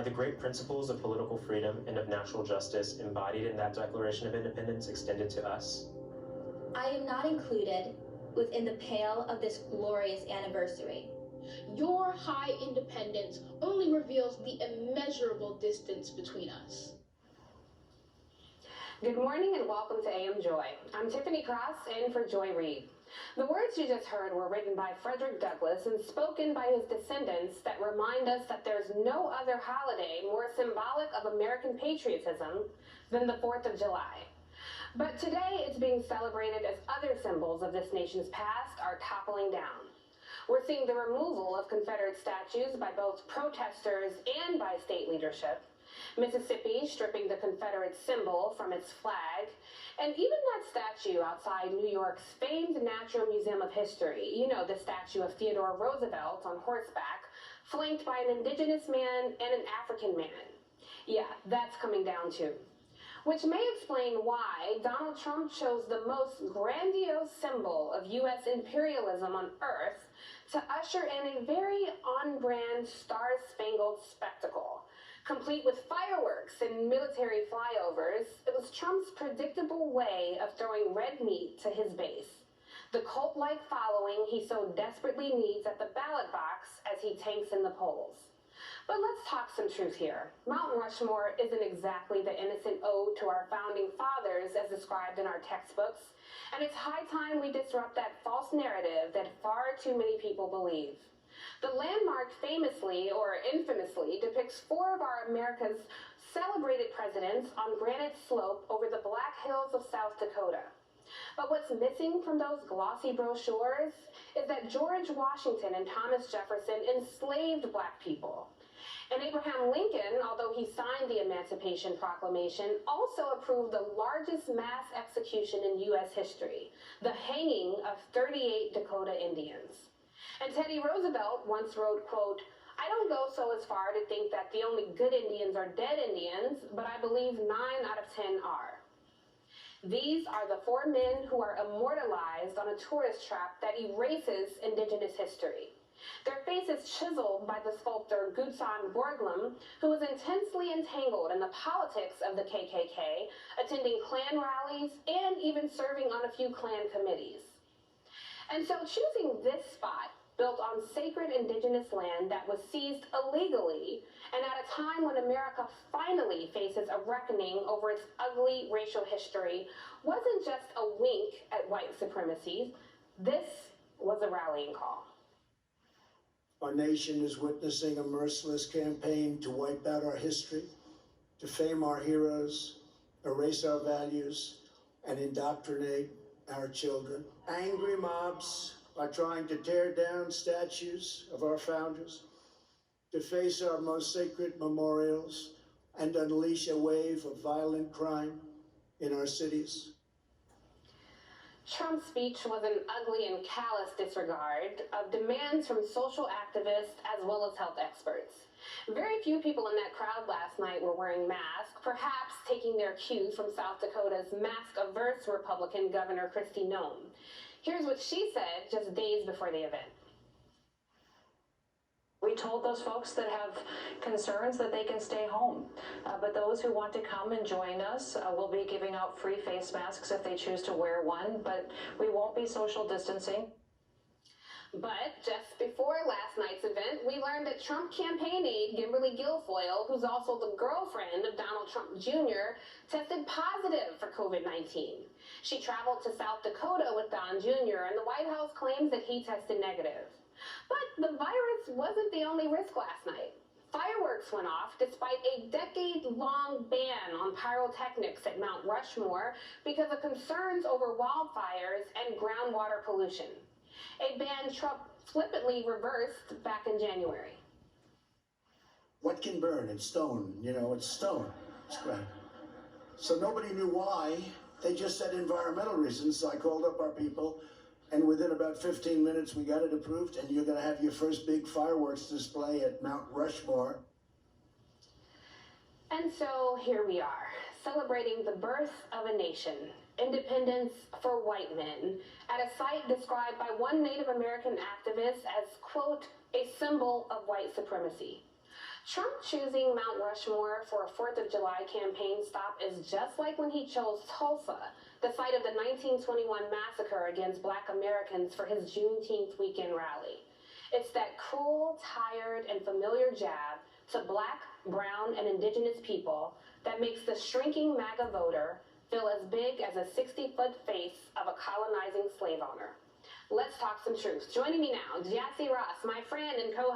Are the great principles of political freedom and of natural justice embodied in that Declaration of Independence extended to us? I am not included within the pale of this glorious anniversary. Your high independence only reveals the immeasurable distance between us. Good morning and welcome to AM Joy. I'm Tiffany Cross in for Joy Reid. The words you just heard were written by Frederick Douglass and spoken by his descendants that remind us that there's no other holiday more symbolic of American patriotism than the 4th of July. But today it's being celebrated as other symbols of this nation's past are toppling down. We're seeing the removal of Confederate statues by both protesters and by state leadership. Mississippi stripping the Confederate symbol from its flag, and even that statue outside New York's famed Natural Museum of History, you know, the statue of Theodore Roosevelt on horseback, flanked by an indigenous man and an African man. Yeah, that's coming down too. Which may explain why Donald Trump chose the most grandiose symbol of U.S. imperialism on Earth to usher in a very on-brand, star-spangled spectacle. Complete with fireworks and military flyovers, it was Trump's predictable way of throwing red meat to his base. The cult-like following he so desperately needs at the ballot box as he tanks in the polls. But let's talk some truth here. Mount Rushmore isn't exactly the innocent ode to our founding fathers as described in our textbooks, and it's high time we disrupt that false narrative that far too many people believe. The landmark famously or infamously depicts 4 of our America's celebrated presidents on granite slope over the Black Hills of South Dakota. But what's missing from those glossy brochures is that George Washington and Thomas Jefferson enslaved Black people. And Abraham Lincoln, although he signed the Emancipation Proclamation, also approved the largest mass execution in U.S. history, the hanging of 38 Dakota Indians. And Teddy Roosevelt once wrote, quote, "I don't go so as far to think that the only good Indians are dead Indians, but I believe 9 out of 10 are." These are the 4 men who are immortalized on a tourist trap that erases indigenous history. Their faces chiseled by the sculptor Gutzon Borglum, who was intensely entangled in the politics of the KKK, attending Klan rallies, and even serving on a few Klan committees. And so choosing this spot, built on sacred indigenous land that was seized illegally, and at a time when America finally faces a reckoning over its ugly racial history, wasn't just a wink at white supremacy. This was a rallying call. Our nation is witnessing a merciless campaign to wipe out our history, defame our heroes, erase our values, and indoctrinate our children. Angry mobs are trying to tear down statues of our founders, deface our most sacred memorials, and unleash a wave of violent crime in our cities. Trump's speech was an ugly and callous disregard of demands from social activists as well as health experts. Very few people in that crowd last night were wearing masks, perhaps taking their cue from South Dakota's mask-averse Republican Governor Kristi Noem. Here's what she said just days before the event. We told those folks that have concerns that they can stay home, but those who want to come and join us, we'll be giving out free face masks if they choose to wear one, but we won't be social distancing. But just before last night's event, we learned that Trump campaign aide Kimberly Guilfoyle, who's also the girlfriend of Donald Trump Jr., tested positive for COVID-19. She traveled to South Dakota with Don Jr., and the White House claims that he tested negative. But the virus wasn't the only risk last night. Fireworks went off despite a decade-long ban on pyrotechnics at Mount Rushmore because of concerns over wildfires and groundwater pollution. A ban Trump flippantly reversed back in January. What can burn? It's stone. You know, it's stone. It's great. So nobody knew why. They just said environmental reasons. So I called up our people, and within about 15 minutes, we got it approved, and you're going to have your first big fireworks display at Mount Rushmore. And so here we are, celebrating the birth of a nation, independence for white men, at a site described by one Native American activist as, quote, a symbol of white supremacy. Trump choosing Mount Rushmore for a 4th of July campaign stop is just like when he chose Tulsa, the site of the 1921 massacre against Black Americans for his Juneteenth weekend rally. It's that cruel, tired, and familiar jab to Black, brown, and indigenous people that makes the shrinking MAGA voter feel as big as a 60-foot face of a colonizing slave owner. Let's talk some truth. Joining me now, Jassy Ross, my friend and co-host